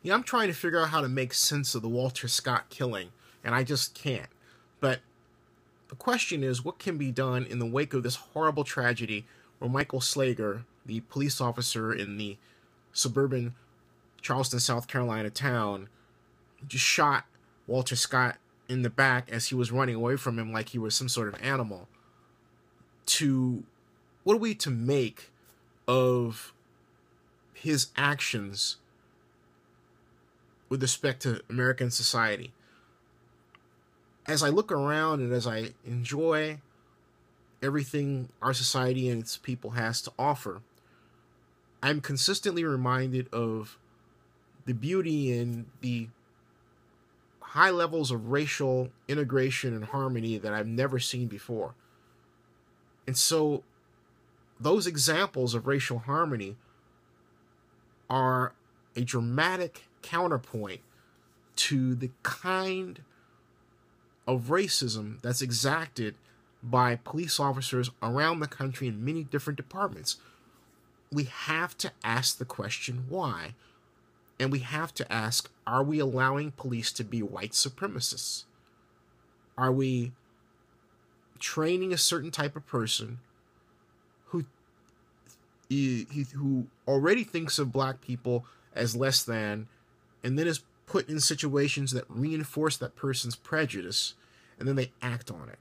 I'm trying to figure out how to make sense of the Walter Scott killing, and I just can't. But the question is, what can be done in the wake of this horrible tragedy where Michael Slager, the police officer in the suburban Charleston, South Carolina town, just shot Walter Scott in the back as he was running away from him like he was some sort of animal. What are we to make of his actions with respect to American society? As I look around and as I enjoy everything our society and its people has to offer, I'm consistently reminded of the beauty and the high levels of racial integration and harmony that I've never seen before. And so those examples of racial harmony are a dramatic counterpoint to the kind of racism that's exacted by police officers around the country in many different departments. We have to ask the question, why? And we have to ask, are we allowing police to be white supremacists? Are we training a certain type of person who already thinks of black people as less than, and then is put in situations that reinforce that person's prejudice, and then they act on it?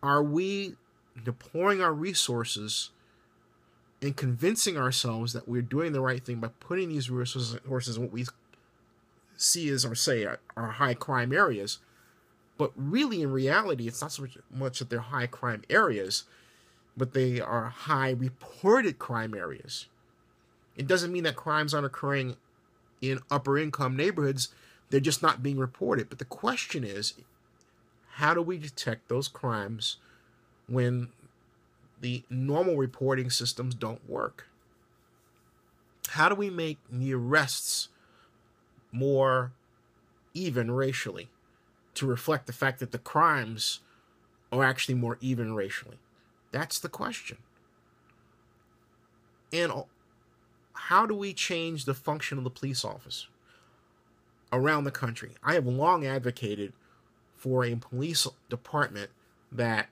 Are we deploying our resources and convincing ourselves that we're doing the right thing by putting these resources in what we see as, or say, are high crime areas? But really, in reality, it's not so much that they're high crime areas, but they are high reported crime areas. It doesn't mean that crimes aren't occurring in upper income neighborhoods. They're just not being reported. But the question is, how do we detect those crimes when the normal reporting systems don't work? How do we make the arrests more even racially to reflect the fact that the crimes are actually more even racially? That's the question. And how do we change the function of the police office around the country? I have long advocated for a police department that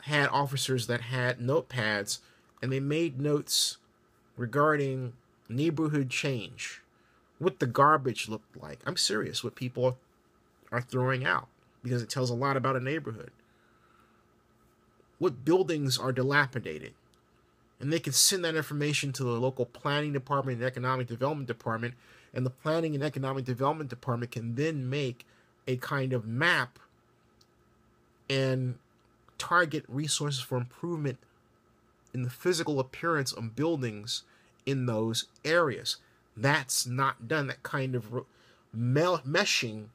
had officers that had notepads, and they made notes regarding neighborhood change, what the garbage looked like. I'm serious, what people are throwing out, because it tells a lot about a neighborhood. What buildings are dilapidated. And they can send that information to the local planning department and economic development department, and the planning and economic development department can then make a kind of map and target resources for improvement in the physical appearance of buildings in those areas. That's not done. That kind of meshing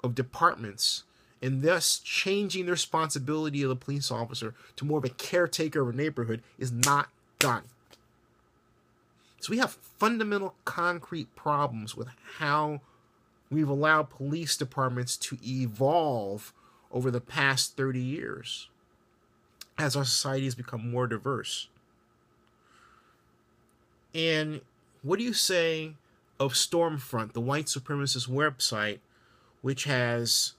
of departments, and thus changing the responsibility of the police officer to more of a caretaker of a neighborhood, is not done. So we have fundamental concrete problems with how we've allowed police departments to evolve over the past 30 years as our society has become more diverse. And what do you say of Stormfront, the white supremacist website, which has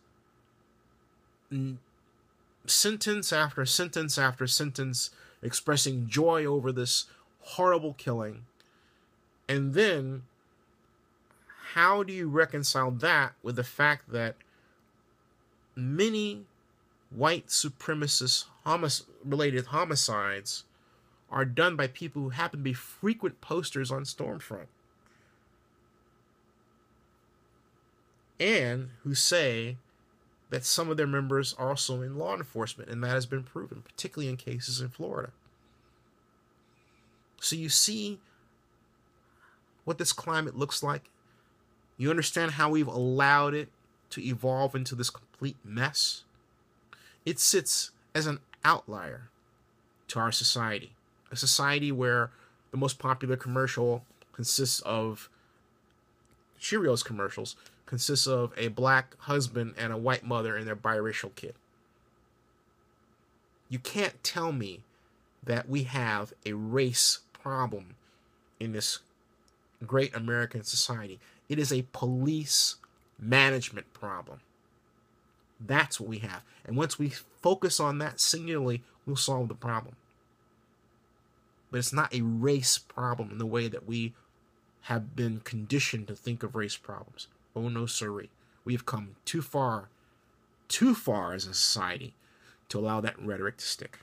sentence after sentence after sentence expressing joy over this horrible killing? And then, how do you reconcile that with the fact that many white supremacist related homicides are done by people who happen to be frequent posters on Stormfront, and who say that some of their members are also in law enforcement, and that has been proven, particularly in cases in Florida? So you see what this climate looks like. You understand how we've allowed it to evolve into this complete mess. It sits as an outlier to our society, a society where the most popular commercial consists of Cheerios commercials, consists of a black husband and a white mother and their biracial kid. You can't tell me that we have a race problem in this great American society. It is a police management problem. That's what we have. And once we focus on that singularly, we'll solve the problem. But it's not a race problem in the way that we have been conditioned to think of race problems. Oh no, sirree. We have come too far as a society to allow that rhetoric to stick.